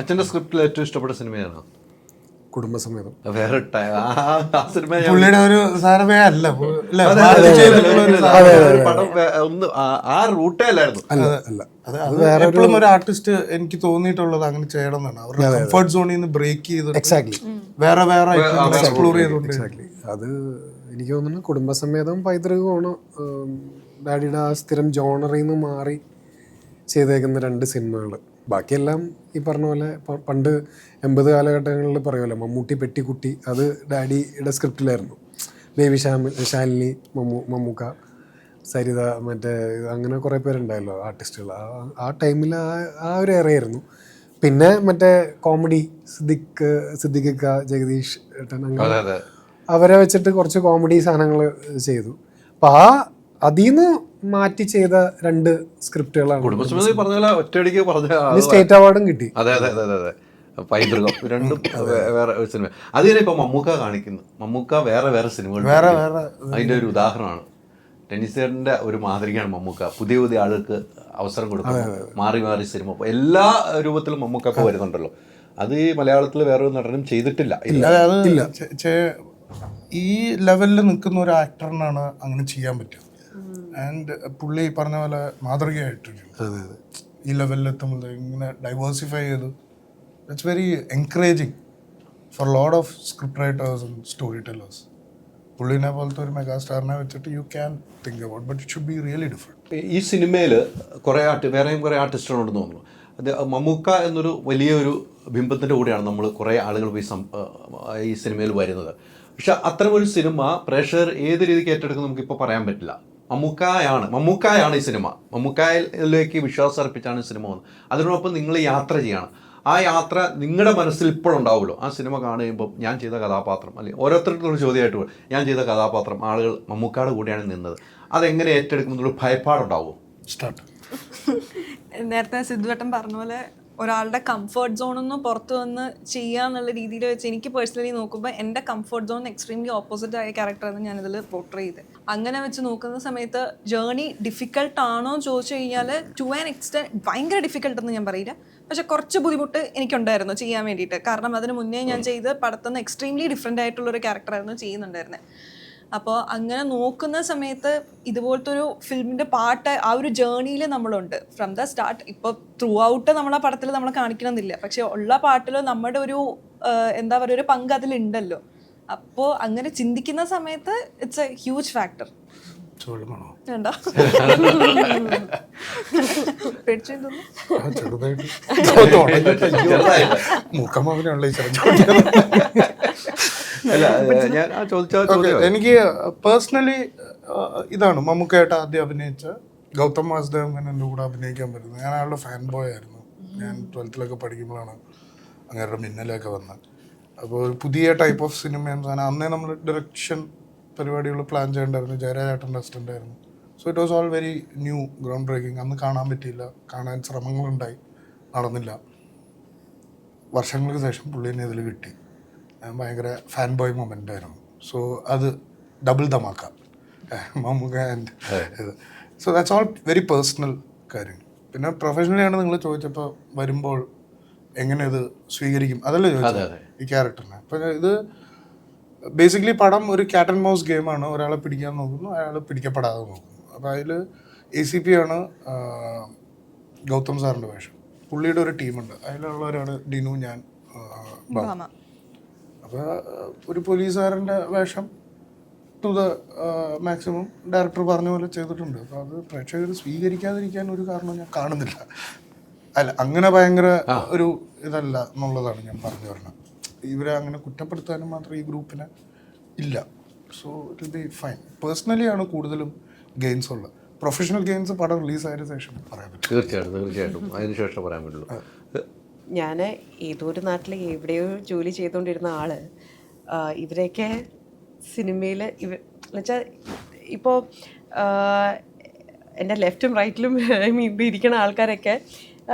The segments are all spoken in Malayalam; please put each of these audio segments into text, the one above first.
അച്ഛൻ്റെ സ്ക്രിപ്റ്റിൽ ഏറ്റവും ഇഷ്ടപ്പെട്ട സിനിമയാണ് കുടുംബസമേതം. വേറെ സിനിമ പുള്ളിയുടെ ഒരു സാധനമേ അല്ല, ഒന്ന് ആ റൂട്ടേ അല്ലായിരുന്നു. അത് എപ്പോഴും ഒരു ആർട്ടിസ്റ്റ് എനിക്ക് തോന്നിയിട്ടുള്ളത് അങ്ങനെ ചെയ്യണം എന്നാണ്. അവരുടെ കംഫർട്ട് സോണിൽ നിന്ന് ബ്രേക്ക് ചെയ്ത് എക്സാക്ട്ലി വേറെ വേറെ എക്സ്പ്ലോർ ചെയ്തുകൊണ്ട്. എക്സാക്ട്ലി അത് എനിക്ക് തോന്നുന്നു കുടുംബസമേതം പൈതൃകമാണ് ഡാഡിയുടെ ആ സ്ഥിരം ജോണറിൽ നിന്ന് മാറി ചെയ്തേക്കുന്ന 2 സിനിമകൾ. ബാക്കിയെല്ലാം ഈ പറഞ്ഞ പോലെ പണ്ട് 80 കാലഘട്ടങ്ങളിൽ പറയുമല്ലോ മമ്മൂട്ടി പെട്ടിക്കുട്ടി, അത് ഡാഡിയുടെ സ്ക്രിപ്റ്റിലായിരുന്നു. ബേബി ശാലിനി, മമ്മൂക്ക, സരിത, മറ്റേ അങ്ങനെ കുറേ പേരുണ്ടായല്ലോ ആർട്ടിസ്റ്റുകൾ. ആ ടൈമിൽ ആ ഒരു ഏറയായിരുന്നു. പിന്നെ മറ്റേ കോമഡി സിദ്ദിഖിക്ക, ജഗദീഷ് ഏട്ടൻ, അങ്ങനെ അവരെ വെച്ചിട്ട് കുറച്ച് കോമഡി സാധനങ്ങൾ ചെയ്തു. അപ്പം അതിൽ നിന്ന് മാറ്റി ചെയ്ത 2 സ്ക്രിപ്റ്റുകളാണ്. ഒറ്റയടിക്ക് പറഞ്ഞ സ്റ്റേറ്റ് അവാർഡും കിട്ടി. അതെ അതെ അതെ അതെ പൈതൃകം രണ്ടും വേറെ ഒരു സിനിമ. അത് തന്നെ ഇപ്പൊ മമ്മൂക്ക കാണിക്കുന്നു. മമ്മൂക്ക വേറെ വേറെ സിനിമകൾ അതിന്റെ ഒരു ഉദാഹരണമാണ്. ടെന്നീസുകാരൻ്റെ ഒരു മാതൃകയാണ് മമ്മൂക്ക. പുതിയ പുതിയ ആളുകൾക്ക് അവസരം കൊടുക്കുന്നു, മാറി മാറി സിനിമ എല്ലാ രൂപത്തിലും മമ്മൂക്ക ഇപ്പോൾ വരുന്നുണ്ടല്ലോ. അത് ഈ മലയാളത്തിൽ വേറൊരു നടനും ചെയ്തിട്ടില്ല. ഈ ലെവലിൽ നിൽക്കുന്ന ഒരു ആക്ടറിനാണ് അങ്ങനെ ചെയ്യാൻ പറ്റുക. ആൻഡ് പുള്ളി പറഞ്ഞ പോലെ മാതൃകയായിട്ടുണ്ട് ഈ ലെവലിൽ എത്തുമ്പോൾ. ഇങ്ങനെ ഡൈവേഴ്സിഫൈ ചെയ്ത് it's very encouraging for load of script writers and story tellers. പുള്ളിനെ പോലത്തെ ഒരു മെഗാസ്റ്റാറിനെ വെച്ചിട്ട് you can think about, but it should be really different. ഈ സിനിമയിൽ വേറെയും കുറേ ആർട്ടിസ്റ്റുകളുണ്ടെന്ന് തോന്നുന്നു. അത് മമ്മൂക്ക എന്നൊരു വലിയൊരു ബിംബത്തിൻ്റെ കൂടെയാണ് നമ്മൾ കുറേ ആളുകൾ പോയി ഈ സിനിമയിൽ വരുന്നത്. പക്ഷെ അത്തരമൊരു സിനിമ പ്രേക്ഷകർ ഏത് രീതിക്ക് ഏറ്റെടുക്കും നമുക്കിപ്പോൾ പറയാൻ പറ്റില്ല. മമ്മൂക്കായാണ് ഈ സിനിമ. മമ്മൂക്കായിലേക്ക് വിശ്വാസം അർപ്പിച്ചാണ് ഈ സിനിമ വന്നത്. അതിനോടൊപ്പം നിങ്ങൾ യാത്ര ചെയ്യണം. ആ യാത്ര നിങ്ങളുടെ മനസ്സിൽ ഇപ്പോഴുണ്ടാവുമല്ലോ. ആ സിനിമ കാണുമ്പോൾ ഞാൻ ചെയ്ത കഥാപാത്രം, അല്ലെങ്കിൽ ഓരോരുത്തർക്കും ചോദ്യമായിട്ട് ഞാൻ ചെയ്ത കഥാപാത്രം ആളുകൾ മമ്മൂക്കയുടെ കൂടെയാണ് നിന്നത്. അതെങ്ങനെ ഏറ്റെടുക്കുമെന്നുള്ള ഭയപ്പാടുണ്ടാവും. സ്റ്റാർട്ട് നേരത്തെ സിദ്ധുവേട്ടൻ പറഞ്ഞ പോലെ ഒരാളുടെ കംഫർട്ട് സോണിൽ നിന്ന് പുറത്ത് വന്ന് ചെയ്യുക എന്നുള്ള രീതിയിൽ വെച്ച് എനിക്ക് പേഴ്സണലി നോക്കുമ്പോൾ എൻ്റെ കംഫർട്ട് സോൺ എക്സ്ട്രീംലി ഓപ്പോസിറ്റ് ആയ ക്യാരക്ടറാണ് ഞാനിതിൽ പോർട്രേ ചെയ്തത്. അങ്ങനെ വെച്ച് നോക്കുന്ന സമയത്ത് ജേർണി ഡിഫിക്കൽട്ട് ആണോ എന്ന് ചോദിച്ചു കഴിഞ്ഞാൽ ടു ആൻ എക്സ്റ്റെൻറ്റ് ഭയങ്കര ഡിഫിക്കൽട്ടെന്ന് ഞാൻ പറയില്ല. പക്ഷെ കുറച്ച് ബുദ്ധിമുട്ട് എനിക്കുണ്ടായിരുന്നു ചെയ്യാൻ വേണ്ടിയിട്ട്. കാരണം അതിന് മുന്നേ ഞാൻ ചെയ്ത് പടത്തുനിന്ന് എക്സ്ട്രീംലി ഡിഫറെൻ്റ് ആയിട്ടുള്ളൊരു ക്യാരക്ടറായിരുന്നു ചെയ്യുന്നുണ്ടായിരുന്നത്. അപ്പോൾ അങ്ങനെ നോക്കുന്ന സമയത്ത് ഇതുപോലത്തെ ഒരു ഫിലിമിൻ്റെ പാർട്ട് ആ ഒരു ജേർണിയിൽ നമ്മളുണ്ട് ഫ്രം ദ സ്റ്റാർട്ട്. ഇപ്പോൾ ത്രൂ ഔട്ട് നമ്മളെ പടത്തിൽ നമ്മൾ കാണിക്കണമെന്നില്ല, പക്ഷെ ഉള്ള പാട്ടിൽ നമ്മുടെ ഒരു എന്താ പറയുക ഒരു പങ്ക് അതിലുണ്ടല്ലോ. അപ്പോൾ അങ്ങനെ ചിന്തിക്കുന്ന സമയത്ത് ഇറ്റ്സ് എ ഹ്യൂജ് ഫാക്ടർ. വേണ്ട എനിക്ക് പേഴ്സണലി ഇതാണ് മമ്മൂക്കയായിട്ട് ആദ്യം അഭിനയിച്ച ഗൗതം വാസുദേവൻ എൻ്റെ കൂടെ അഭിനയിക്കാൻ പറ്റുന്നത്. ഞാൻ അയാളുടെ ഫാൻ ബോയ് ആയിരുന്നു. ഞാൻ 12th പഠിക്കുമ്പോഴാണ് അങ്ങേരുടെ മിന്നലൊക്കെ വന്നത്. അപ്പോൾ ഒരു പുതിയ ടൈപ്പ് ഓഫ് സിനിമയും സാധനം അന്നേ നമ്മൾ ഡയറക്ഷൻ പരിപാടികൾ പ്ലാൻ ചെയ്യേണ്ടായിരുന്നു. ജയരാജേട്ടൻ്റെ അസിസ്റ്റൻ്റ് ആയിരുന്നു. So it was all very new, ground breaking. അന്ന് കാണാൻ പറ്റിയില്ല, കാണാൻ ശ്രമങ്ങളുണ്ടായി, നടന്നില്ല. വർഷങ്ങൾക്ക് ശേഷം പുള്ളീനെ ഇതിൽ കിട്ടി. ഭയങ്കര ഫാൻ ബോയ് മൊമെൻ്റ് ആയിരുന്നു. സോ അത് ഡബിൾ ധമാക്ക മമ്മൂക്ക ആൻഡ് ഇത്. So that's all very personal കാര്യം. പിന്നെ പ്രൊഫഷണലി ആണ് നിങ്ങൾ ചോദിച്ചപ്പോൾ വരുമ്പോൾ എങ്ങനെ ഇത് സ്വീകരിക്കും അതല്ലേ ചോദിച്ചത് ഈ ക്യാരക്ടറിനെ. അപ്പം ഇത് ബേസിക്കലി പടം ഒരു ക്യാറ്റ് ആൻഡ് മൗസ് ഗെയിമാണ്. ഒരാളെ പിടിക്കാൻ നോക്കുന്നു, അയാൾ പിടിക്കപ്പെടാതെ നോക്കുന്നു. അപ്പോൾ അതിൽ ACP ആണ് ഗൗതം സാറിൻ്റെ വേഷം. പുള്ളിയുടെ ഒരു ടീമുണ്ട്, അതിലുള്ളവരാണ് ഡിനു, ഞാൻ, ബാബ. അപ്പോൾ ഒരു പോലീസുകാരൻ്റെ വേഷം ടു ദ മാക്സിമം ഡയറക്ടർ പറഞ്ഞ പോലെ ചെയ്തിട്ടുണ്ട്. അപ്പോൾ അത് പ്രേക്ഷകർ സ്വീകരിക്കാതിരിക്കാൻ ഒരു കാരണം ഞാൻ കാണുന്നില്ല. അല്ല, അങ്ങനെ ഭയങ്കര ഒരു ഇതല്ല എന്നുള്ളതാണ് ഞാൻ പറഞ്ഞു വരുന്നത്. ഇവരെ അങ്ങനെ കുറ്റപ്പെടുത്താനും മാത്രം ഈ ഗ്രൂപ്പിനെ ഇല്ല. So it will be fine. Personally ആണ് കൂടുതലും ഗെയിൻസ് ഉള്ളത്. പ്രൊഫഷണൽ ഗെയിംസ് പടം റിലീസായതിനു ശേഷം പറയാൻ പറ്റും. തീർച്ചയായിട്ടും അതിന് ശേഷം പറയാൻ പറ്റുള്ളൂ. ഞാൻ ഏതൊരു നാട്ടിൽ എവിടെയോ ജോലി ചെയ്തുകൊണ്ടിരുന്ന ആൾ ഇവരെയൊക്കെ സിനിമയിൽ എന്നുവെച്ചാൽ ഇപ്പോൾ എൻ്റെ ലെഫ്റ്റും റൈറ്റിലും ഇരിക്കുന്ന ആൾക്കാരൊക്കെ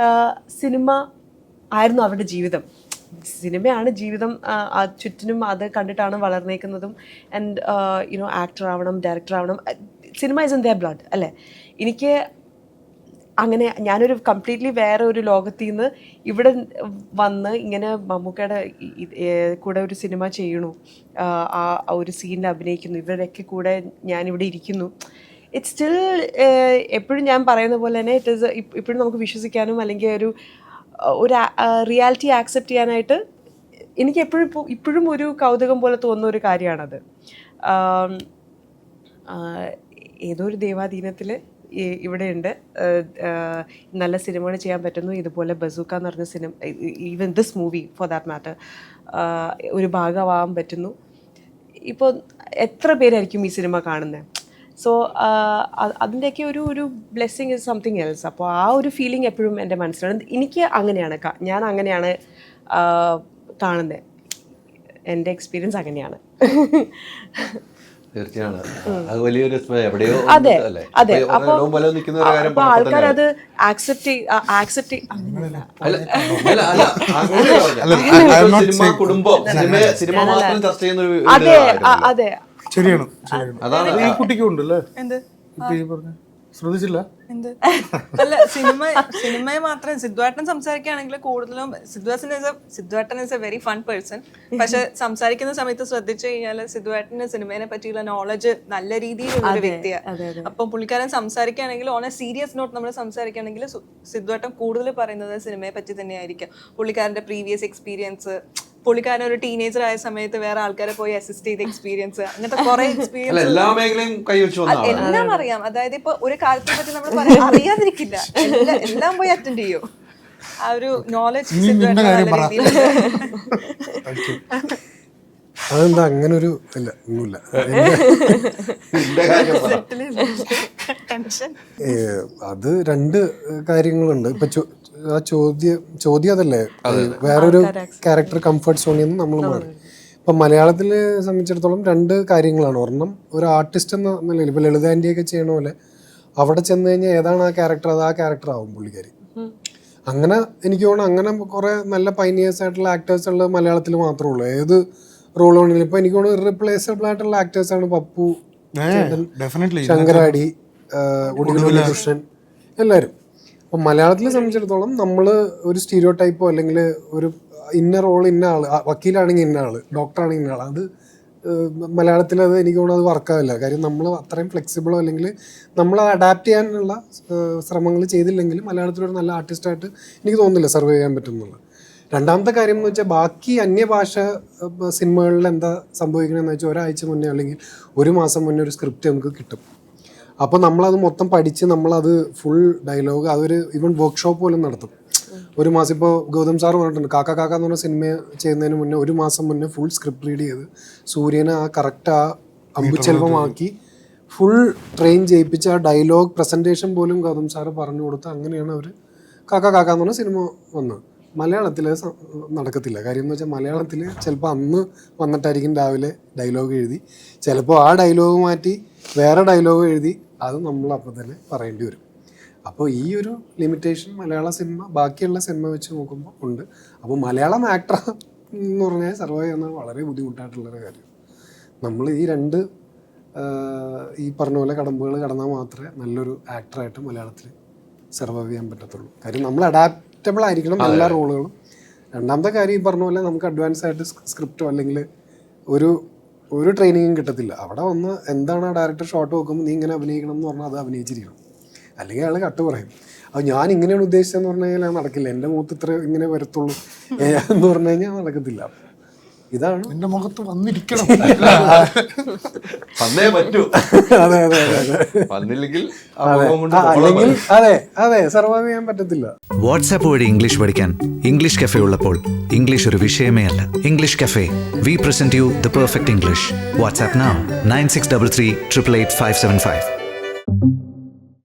സിനിമ ആയിരുന്നു അവരുടെ ജീവിതം. സിനിമയാണ് ജീവിതം. ചുറ്റിനും അത് കണ്ടിട്ടാണ് വളർന്നേക്കുന്നതും. ആൻഡ് യുനോ ആക്ടർ ആവണം, ഡയറക്ടർ ആവണം. Cinema is in there blood അല്ലേ. എനിക്ക് അങ്ങനെ ഞാനൊരു കംപ്ലീറ്റ്ലി വേറെ ഒരു ലോകത്തിൽ നിന്ന് ഇവിടെ വന്ന് ഇങ്ങനെ മമ്മൂക്കയുടെ കൂടെ ഒരു സിനിമ ചെയ്യണു, ആ ഒരു സീനിൽ അഭിനയിക്കുന്നു, ഇവരുടെയൊക്കെ കൂടെ ഞാനിവിടെ ഇരിക്കുന്നു. ഇറ്റ്സ് സ്റ്റിൽ എപ്പോഴും ഞാൻ പറയുന്ന പോലെ തന്നെ ഇറ്റ് ഈസ് ഇപ്പോഴും നമുക്ക് വിശ്വസിക്കാനും അല്ലെങ്കിൽ ഒരു റിയാലിറ്റി ആക്സെപ്റ്റ് ചെയ്യാനായിട്ട് എനിക്ക് ഇപ്പോഴും ഒരു കൗതുകം പോലെ തോന്നുന്ന ഒരു കാര്യമാണത്. ഏതോ ഒരു ദൈവാധീനത്തിൽ ഇവിടെയുണ്ട്, നല്ല സിനിമകൾ ചെയ്യാൻ പറ്റുന്നു. ഇതുപോലെ ബസൂക്ക എന്ന് പറഞ്ഞ cinema, even this movie for that matter, ഒരു ഭാഗമാവാൻ പറ്റുന്നു. ഇപ്പോൾ എത്ര പേരായിരിക്കും ഈ സിനിമ കാണുന്നത്? സോ അതിൻ്റെയൊക്കെ ഒരു ബ്ലെസ്സിങ് ഇസ് സംതിങ് എൽസ്. അപ്പോൾ ആ ഒരു ഫീലിംഗ് എപ്പോഴും എൻ്റെ മനസ്സിലാണ്. എനിക്ക് അങ്ങനെയാണ്, ഞാൻ അങ്ങനെയാണ് കാണുന്നത്. എൻ്റെ എക്സ്പീരിയൻസ് അങ്ങനെയാണ്. തീർച്ചയാണ് അത് വലിയൊരു എവിടെയോ അതെ അതെ. അപ്പൊ ആൾക്കാരത് ആക്സെപ്റ്റ് സിനിമ കുടുംബം സിനിമ മാത്രം ചർച്ച ചെയ്യുന്ന ഒരു അതെ അതെ ശരിയാണ്. അതാണ് ഈ കുട്ടിക്കും ഉണ്ടല്ലേ എന്ത് ശ്രദ്ധിച്ചില്ല എന്ത് അല്ല, സിനിമയെ മാത്രം സിദ്ധുവേട്ടൻ സംസാരിക്കുകയാണെങ്കിൽ കൂടുതലും സിദ്ധുവേട്ടൻ is a very fun person. പക്ഷെ സംസാരിക്കുന്ന സമയത്ത് ശ്രദ്ധിച്ചു കഴിഞ്ഞാൽ സിദ്ധുവേട്ടന് സിനിമയെ പറ്റിയുള്ള നോളജ് നല്ല രീതിയിലുള്ള ഒരു വ്യക്തിയാണ്. അപ്പം പുള്ളിക്കാരൻ സംസാരിക്കുകയാണെങ്കിൽ ഓൺ എ സീരിയസ് നോട്ട് നമ്മൾ സംസാരിക്കുകയാണെങ്കിൽ സിദ്ധുവേട്ടൻ കൂടുതൽ പറയുന്നത് സിനിമയെ പറ്റി തന്നെയായിരിക്കും. പുള്ളിക്കാരന്റെ പ്രീവിയസ് എക്സ്പീരിയൻസ്, പുള്ളിക്കാരൻ ഒരു ടീനേജർ ആയ സമയത്ത് വേറെ ആൾക്കാരെ പോയി അസിസ്റ്റ് ചെയ്ത എക്സ്പീരിയൻസ്, അങ്ങനത്തെ കുറെ എക്സ്പീരിയൻസ് എല്ലാ മേഖലയും കൈവച്ചു എല്ലാം അറിയാം. അതായത് ഇപ്പൊ ഒരു കാര്യത്തെ പറ്റി നമ്മൾ അറിയാതിരിക്കില്ല, എല്ലാം പോയി അറ്റൻഡ് ചെയ്യും. ആ ഒരു നോളജ് അതെന്താ അങ്ങനൊരു ഇല്ല, ഒന്നുമില്ല. അത് രണ്ട് കാര്യങ്ങളുണ്ട്. ഇപ്പൊ ആ ചോദ്യം അതല്ലേ, വേറൊരു ക്യാരക്ടർ കംഫർട്ട് സോണിൽ നിന്ന് നമ്മൾ മാറി. ഇപ്പം മലയാളത്തിലെ സംബന്ധിച്ചിടത്തോളം രണ്ട് കാര്യങ്ങളാണ്. ഒരെണ്ണം ഒരു ആർട്ടിസ്റ്റ് എന്ന നിലയിൽ ഇപ്പോൾ ലളിത ആൻറ്റിയൊക്കെ ചെയ്യണ പോലെ അവിടെ ചെന്ന് കഴിഞ്ഞാൽ ഏതാണ് ആ ക്യാരക്ടർ, അത് ആ ക്യാരക്ടർ ആവും പുള്ളിക്കാരി. അങ്ങനെ എനിക്ക് തോന്നുന്നു അങ്ങനെ കുറേ നല്ല പൈനിയേഴ്സ് ആയിട്ടുള്ള ആക്ടേഴ്സ് ഉള്ളത് മലയാളത്തിൽ മാത്രമേ ഉള്ളൂ. ഏത് റോൾ ആണെങ്കിലും ഇപ്പം എനിക്ക് തോന്നുന്നു ഇറപ്ലേസബിൾ ആയിട്ടുള്ള ആക്ടേഴ്സാണ് പപ്പു, ശങ്കരാടി, ഉടുമ്പി കൃഷ്ണൻ, എല്ലാവരും. അപ്പം മലയാളത്തിലെ സംബന്ധിച്ചിടത്തോളം നമ്മൾ ഒരു സ്റ്റീരിയോ ടൈപ്പോ അല്ലെങ്കിൽ ഒരു ഇന്ന റോൾ ഇന്ന ആൾ, വക്കീലാണെങ്കിൽ ഇന്ന ആൾ, ഡോക്ടറാണെങ്കിൽ ഇന്ന ആൾ, അത് മലയാളത്തിൽ അത് എനിക്ക് തോന്നുന്നു അത് വർക്കാവില്ല. കാര്യം നമ്മൾ അത്രയും ഫ്ലെക്സിബിളോ അല്ലെങ്കിൽ നമ്മൾ അഡാപ്റ്റ് ചെയ്യാനുള്ള ശ്രമങ്ങൾ ചെയ്തില്ലെങ്കിൽ മലയാളത്തിലൊരു നല്ല ആർട്ടിസ്റ്റായിട്ട് എനിക്ക് തോന്നുന്നില്ല സർവൈവ് ചെയ്യാൻ പറ്റുന്നുള്ളത്. രണ്ടാമത്തെ കാര്യം എന്ന് വെച്ചാൽ ബാക്കി അന്യഭാഷ സിനിമകളിൽ എന്താ സംഭവിക്കണമെന്ന് വെച്ചാൽ ഒരാഴ്ച മുന്നേ അല്ലെങ്കിൽ ഒരു മാസം മുന്നേ ഒരു സ്ക്രിപ്റ്റ് നമുക്ക് കിട്ടും. അപ്പോൾ നമ്മളത് മൊത്തം പഠിച്ച് നമ്മളത് ഫുൾ ഡയലോഗ് അതൊരു ഈവൻ വർക്ക്ഷോപ്പ് പോലും നടത്തും. ഒരു മാസം ഇപ്പോൾ ഗൗതം സാർ പറഞ്ഞിട്ടുണ്ട്, കാക്ക കാക്ക എന്ന് പറഞ്ഞ സിനിമ ചെയ്യുന്നതിന് മുന്നേ ഒരു മാസം മുന്നേ ഫുൾ സ്ക്രിപ്റ്റ് റീഡ് ചെയ്ത് സൂര്യനെ ആ കറക്റ്റ് ആ അമ്പുചെൽവമാക്കി ഫുൾ ട്രെയിൻ ചെയ്യിപ്പിച്ച് ആ ഡയലോഗ് പ്രസൻറ്റേഷൻ പോലും ഗൗതം സാറ് പറഞ്ഞു കൊടുത്ത് അങ്ങനെയാണ് അവർ കാക്ക കാക്ക എന്ന് പറഞ്ഞ സിനിമ വന്നത്. മലയാളത്തിൽ നടക്കത്തില്ല. കാര്യം എന്ന് വെച്ചാൽ മലയാളത്തിൽ ചിലപ്പോൾ അന്ന് വന്നിട്ടായിരിക്കും രാവിലെ ഡയലോഗ് എഴുതി, ചിലപ്പോൾ ആ ഡയലോഗ് മാറ്റി വേറെ ഡയലോഗ് എഴുതി, അത് നമ്മൾ അപ്പം തന്നെ പറയേണ്ടി വരും. അപ്പോൾ ഈ ഒരു ലിമിറ്റേഷൻ മലയാള സിനിമ ബാക്കിയുള്ള സിനിമ വെച്ച് നോക്കുമ്പോൾ ഉണ്ട്. അപ്പോൾ മലയാളം ആക്ടർ എന്ന് പറഞ്ഞാൽ സർവൈവ് ചെയ്യുന്നത് വളരെ ബുദ്ധിമുട്ടായിട്ടുള്ളൊരു കാര്യം. നമ്മൾ ഈ രണ്ട് ഈ പറഞ്ഞ പോലെ കടമ്പുകൾ കടന്നാൽ മാത്രമേ നല്ലൊരു ആക്ടറായിട്ട് മലയാളത്തിൽ സർവൈവ് ചെയ്യാൻ പറ്റത്തുള്ളൂ. കാര്യം നമ്മൾ അഡാപ്റ്റബിൾ ആയിരിക്കണം എല്ലാ റോളുകളും. രണ്ടാമത്തെ കാര്യം ഈ പറഞ്ഞ പോലെ നമുക്ക് അഡ്വാൻസ് ആയിട്ട് സ്ക്രിപ്റ്റോ അല്ലെങ്കിൽ ഒരു ട്രെയിനിങ്ങും കിട്ടത്തില്ല. അവിടെ വന്ന് എന്താണ് ആ ഡയറക്ടർ ഷോട്ട് നോക്കുമ്പോൾ നീ ഇങ്ങനെ അഭിനയിക്കണം എന്ന് പറഞ്ഞാൽ അത് അഭിനയിച്ചിരിക്കണം, അല്ലെങ്കിൽ അയാൾ കട്ട് പറയും. അപ്പോൾ ഞാൻ ഇങ്ങനെയാണ് ഉദ്ദേശിച്ചതെന്ന് പറഞ്ഞു കഴിഞ്ഞാൽ നടക്കില്ല, എൻ്റെ മുഖത്ത് ഇത്ര ഇങ്ങനെ വരത്തുള്ളൂ എന്ന് പറഞ്ഞു കഴിഞ്ഞാൽ നടക്കത്തില്ല. ഇതാണ് എൻ്റെ മുഖത്ത് വന്നിരിക്കണം, വന്നേ പറ്റൂ. അതെ അതെ അതെ വന്നില്ലെങ്കിൽ അല്ലെങ്കിൽ അതെ സർവൈവ് ചെയ്യാൻ പറ്റത്തില്ല. വാട്സാപ്പ് വഴി ഇംഗ്ലീഷ് പഠിക്കാൻ ഇംഗ്ലീഷ് കഫേ ഉള്ളപ്പോൾ ഇംഗ്ലീഷ് ഒരു വിഷയമേ അല്ല. English cafe, we present you the perfect English. WhatsApp now 9633 888 575.